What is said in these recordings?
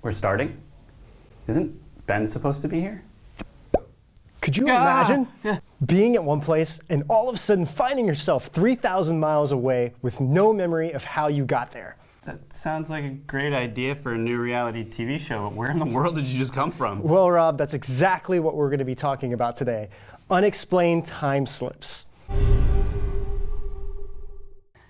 We're starting? Isn't Ben supposed to be here? Could you imagine being at one place and all of a sudden finding yourself 3,000 miles away with no memory of how you got there? That sounds like a great idea for a new reality TV show, but where in the world did you just come from? Well, Rob, that's exactly what we're going to be talking about today. Unexplained time slips.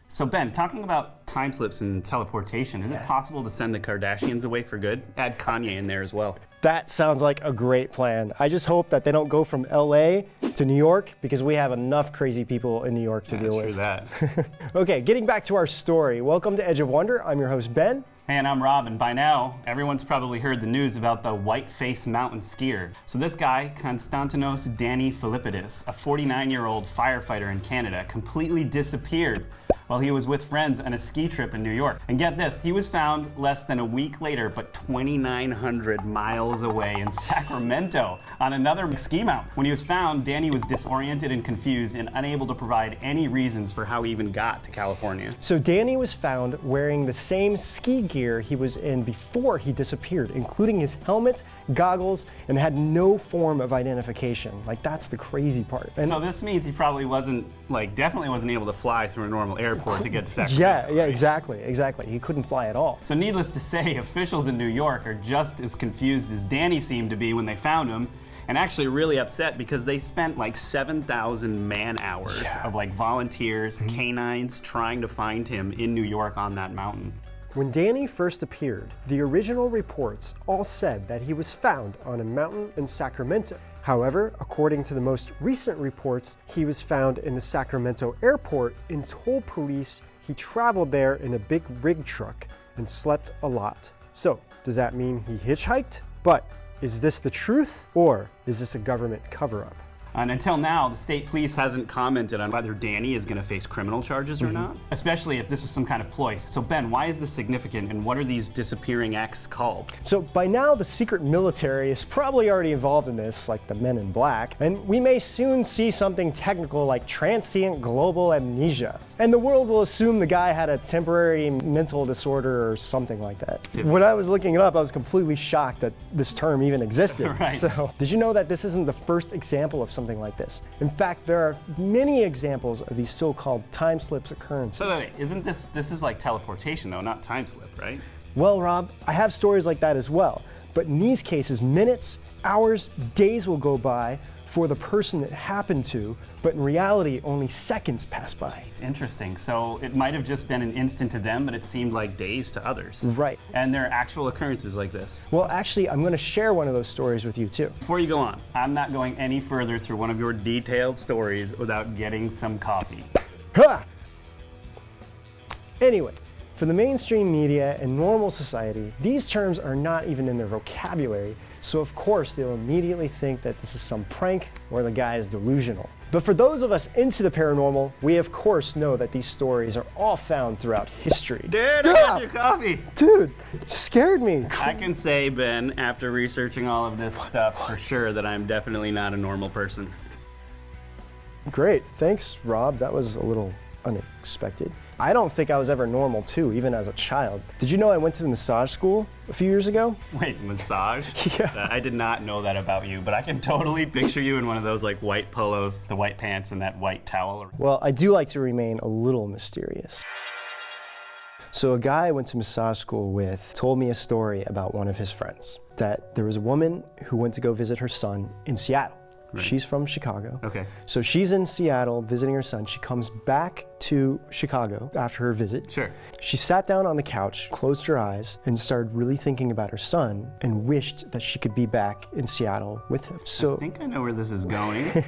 So Ben, talking about time slips and teleportation, is it possible to send the Kardashians away for good? Add Kanye in there as well. That sounds like a great plan. I just hope that they don't go from LA to New York because we have enough crazy people in New York to deal with. True that. Okay, getting back to our story. Welcome to Edge of Wonder. I'm your host, Ben. And I'm Rob, and by now, everyone's probably heard the news about the Whiteface Mountain skier. So this guy, Constantinos Filippidis, a 49-year-old firefighter in Canada, completely disappeared while he was with friends on a ski trip in New York. And get this, he was found less than a week later, but 2,900 miles away in Sacramento on another ski mountain. When he was found, Danny was disoriented and confused and unable to provide any reasons for how he even got to California. So Danny was found wearing the same ski gear he was in before he disappeared, including his helmet, goggles, and had no form of identification. Like, that's the crazy part. And so this means he probably wasn't, definitely wasn't able to fly through a normal airport to get to Sacramento. Yeah, right? exactly. He couldn't fly at all. So needless to say, officials in New York are just as confused as Danny seemed to be when they found him, and actually really upset because they spent 7,000 man-hours of volunteers, canines, trying to find him in New York on that mountain. When Danny first appeared, the original reports all said that he was found on a mountain in Sacramento. However, according to the most recent reports, he was found in the Sacramento airport and told police he traveled there in a big rig truck and slept a lot. So, does that mean he hitchhiked? But is this the truth, or is this a government cover-up? And until now, the state police hasn't commented on whether Danny is going to face criminal charges or not, especially if this was some kind of ploy. So Ben, why is this significant, and what are these disappearing acts called? So by now, the secret military is probably already involved in this, like the Men in Black, and we may soon see something technical like transient global amnesia. And the world will assume the guy had a temporary mental disorder or something like that. When I was looking it up, I was completely shocked that this term even existed. Right. So, did you know that this isn't the first example of something like this? In fact, there are many examples of these so-called time slips occurrences. Wait, isn't this is like teleportation though, not time slip, right? Well, Rob, I have stories like that as well. But in these cases, minutes, hours, days will go by for the person it happened to, but in reality, only seconds pass by. It's interesting. So it might have just been an instant to them, but it seemed like days to others. Right. And there are actual occurrences like this. Well, actually, I'm going to share one of those stories with you too. Before you go on, I'm not going any further through one of your detailed stories without getting some coffee. Ha! Anyway, for the mainstream media and normal society, these terms are not even in their vocabulary, so of course they'll immediately think that this is some prank or the guy is delusional. But for those of us into the paranormal, we of course know that these stories are all found throughout history. Dude, I got your coffee. Dude, scared me. I can say, Ben, after researching all of this stuff for sure that I'm definitely not a normal person. Great, thanks Rob, that was a little unexpected. I don't think I was ever normal too, even as a child. Did you know I went to the massage school a few years ago? Wait, massage? Yeah. I did not know that about you, but I can totally picture you in one of those white polos, the white pants, and that white towel. Well, I do like to remain a little mysterious. So a guy I went to massage school with told me a story about one of his friends, that there was a woman who went to go visit her son in Seattle. Right. She's from Chicago. Okay. So she's in Seattle visiting her son. She comes back to Chicago after her visit. Sure. She sat down on the couch, closed her eyes, and started really thinking about her son and wished that she could be back in Seattle with him. So I think I know where this is going.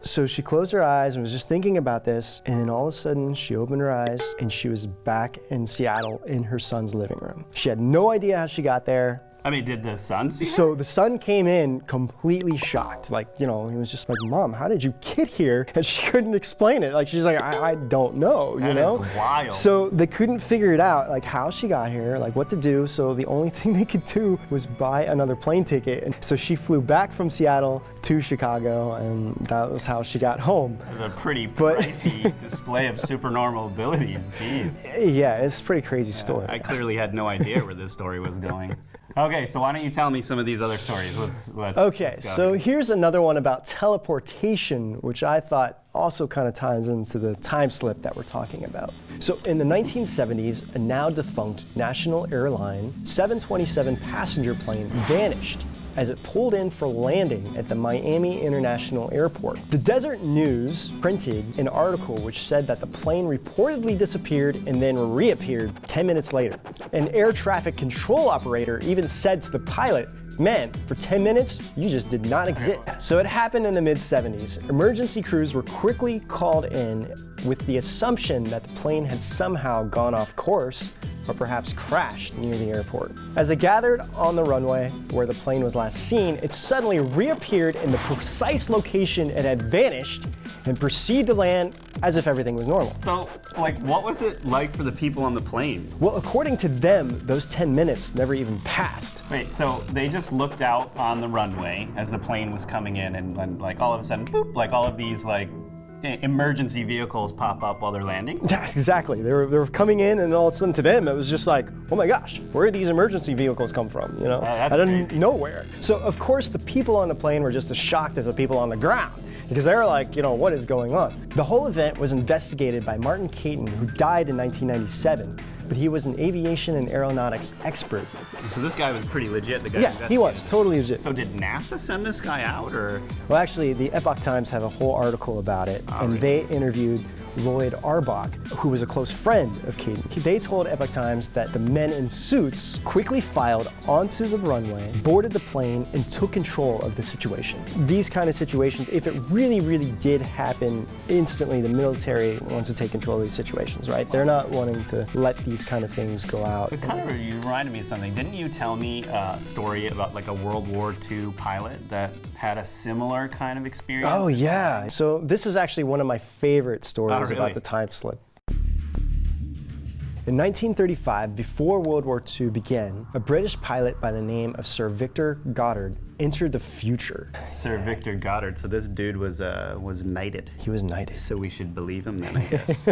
So she closed her eyes and was just thinking about this, and then all of a sudden she opened her eyes and she was back in Seattle in her son's living room. She had no idea how she got there, I mean, did the son see it? So the son came in completely shocked. Like, you know, he was just like, Mom, how did you get here? And she couldn't explain it. Like, she's like, I don't know, you know? That is wild. So they couldn't figure it out, like how she got here, like what to do. So the only thing they could do was buy another plane ticket. And so she flew back from Seattle to Chicago, and that was how she got home. A pretty pricey display of supernormal abilities. Jeez. Yeah, it's a pretty crazy story. I clearly had no idea where this story was going. Okay, so why don't you tell me some of these other stories? Okay, let's go. so here's another one about teleportation, which I thought also kind of ties into the time slip that we're talking about. So in the 1970s, a now defunct national airline 727 passenger plane vanished as it pulled in for landing at the Miami International Airport. The Desert News printed an article which said that the plane reportedly disappeared and then reappeared 10 minutes later. An air traffic control operator even said to the pilot, "Man, for 10 minutes, you just did not exist." So it happened in the mid-70s. Emergency crews were quickly called in with the assumption that the plane had somehow gone off course or perhaps crashed near the airport. As they gathered on the runway where the plane was last seen, it suddenly reappeared in the precise location it had vanished and proceeded to land as if everything was normal. So, like, what was it like for the people on the plane? Well, according to them, those 10 minutes never even passed. Wait, so they just looked out on the runway as the plane was coming in, and like all of a sudden, boop, like all of these like emergency vehicles pop up while they're landing? Yes, exactly. They were coming in, and all of a sudden to them, it was just like, oh my gosh, where did these emergency vehicles come from? You know, that's out of crazy. nowhere. So of course the people on the plane were just as shocked as the people on the ground, because they were like, you know, what is going on? The whole event was investigated by Martin Caton, who died in 1997. But he was an aviation and aeronautics expert. So this guy was pretty legit, the guy Yeah, who he was, investigated. totally legit. So did NASA send this guy out, or? Well, actually, the Epoch Times have a whole article about it, and really? they interviewed Lloyd Arbach, who was a close friend of Caton. They told Epoch Times that the men in suits quickly filed onto the runway, boarded the plane, and took control of the situation. These kind of situations, if it really, really did happen, instantly the military wants to take control of these situations, right? They're not wanting to let these kind of things go out. It kind of you reminded me of something. Didn't you tell me a story about like a World War II pilot that had a similar kind of experience? Oh yeah. So this is actually one of my favorite stories really? about the time slip. In 1935, before World War II began, a British pilot by the name of Sir Victor Goddard entered the future. Sir Victor Goddard. So this dude was knighted. He was knighted. So we should believe him then, I guess.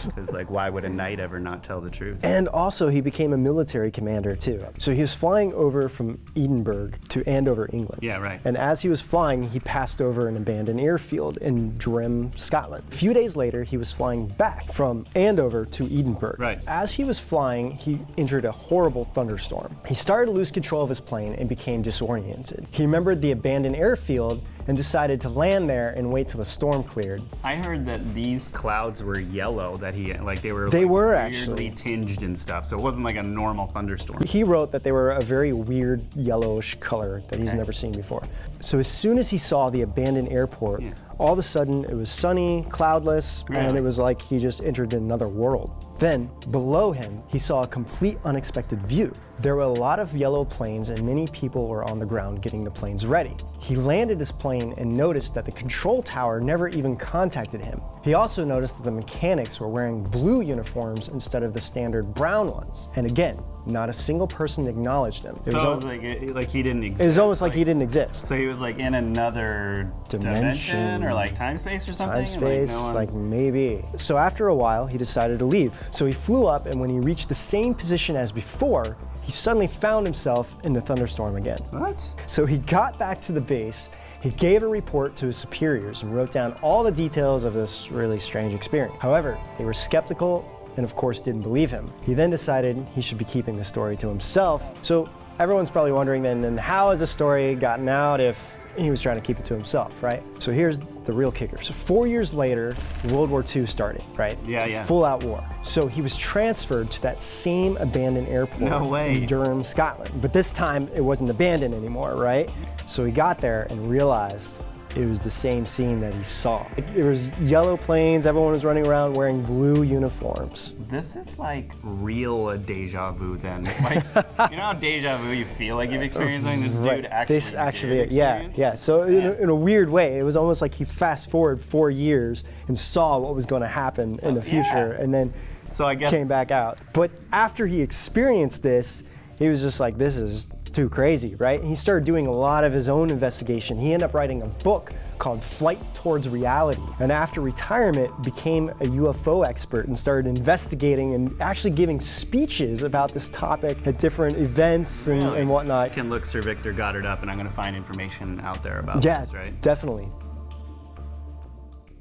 Because like, why would a knight ever not tell the truth? And also he became a military commander too. So he was flying over from Edinburgh to Andover, England. Yeah, right. And as he was flying, he passed over an abandoned airfield in Durham, Scotland. A few days later, he was flying back from Andover to Edinburgh. Right. As he was flying, he entered a horrible thunderstorm. He started to lose control of his plane and became disoriented. He remembered the abandoned airfield and decided to land there and wait till the storm cleared. I heard that these clouds were yellow, that they were They like, were weirdly actually. tinged and stuff, so it wasn't like a normal thunderstorm. He wrote that they were a very weird yellowish color that he's never seen before. So as soon as he saw the abandoned airport, all of a sudden it was sunny, cloudless, and Really? it was like he just entered another world. Then, below him, he saw a complete unexpected view. There were a lot of yellow planes and many people were on the ground getting the planes ready. He landed his plane and noticed that the control tower never even contacted him. He also noticed that the mechanics were wearing blue uniforms instead of the standard brown ones. And again, not a single person acknowledged him. So it was like he didn't exist. It was almost like he didn't exist. So he was like in another dimension or like time space or something? Time space, like maybe. So after a while, he decided to leave. So he flew up, and when he reached the same position as before, he suddenly found himself in the thunderstorm again. What? So he got back to the base, he gave a report to his superiors and wrote down all the details of this really strange experience. However, they were skeptical and of course didn't believe him. He then decided he should be keeping the story to himself. So everyone's probably wondering then how has the story gotten out if he was trying to keep it to himself, right? So here's the real kicker. So 4 years later, World War II started, right? Yeah. Full out war. So he was transferred to that same abandoned airport No way. in Durham, Scotland. But this time it wasn't abandoned anymore, right? So he got there and realized it was the same scene that he saw. There was yellow planes, everyone was running around wearing blue uniforms. This is like real deja vu then. Like, you know how deja vu you feel like you've experienced something? This dude actually did experience yeah. it? So in a weird way, it was almost like he fast forward 4 years and saw what was going to happen in the future, and then so I guess came back out. But after he experienced this, he was just like, this is too crazy, right? And he started doing a lot of his own investigation. He ended up writing a book called Flight Towards Reality. And after retirement, became a UFO expert and started investigating and actually giving speeches about this topic at different events and whatnot. I can look Sir Victor Goddard up and I'm gonna find information out there about this, right? Yeah, definitely.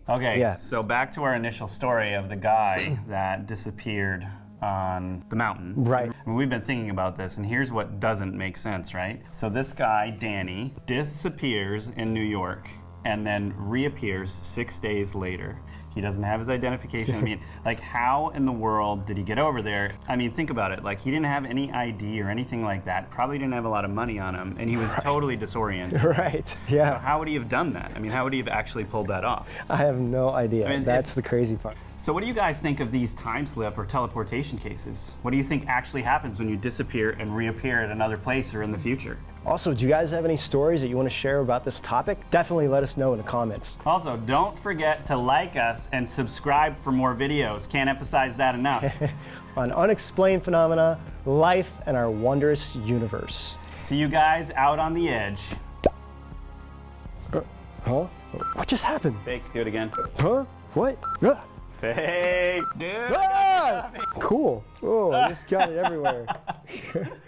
Okay, so back to our initial story of the guy that disappeared on the mountain. Right. I mean, we've been thinking about this, and here's what doesn't make sense, right? So this guy, Danny, disappears in New York and then reappears 6 days later. He doesn't have his identification. I mean, like, how in the world did he get over there? I mean, think about it. Like, he didn't have any ID or anything like that. Probably didn't have a lot of money on him, and he was totally disoriented. Right, yeah. So how would he have done that? I mean, how would he have actually pulled that off? I have no idea. I mean, that's the crazy part. So what do you guys think of these time slip or teleportation cases? What do you think actually happens when you disappear and reappear at another place or in the future? Also, do you guys have any stories that you want to share about this topic? Definitely let us know in the comments. Also, don't forget to like us and subscribe for more videos. Can't emphasize that enough. On Unexplained Phenomena, Life, and Our Wondrous Universe. See you guys out on the edge. Huh? What just happened? Fake, do it again. Huh? What? Fake, dude. Ah! Cool. Oh, I just got it everywhere.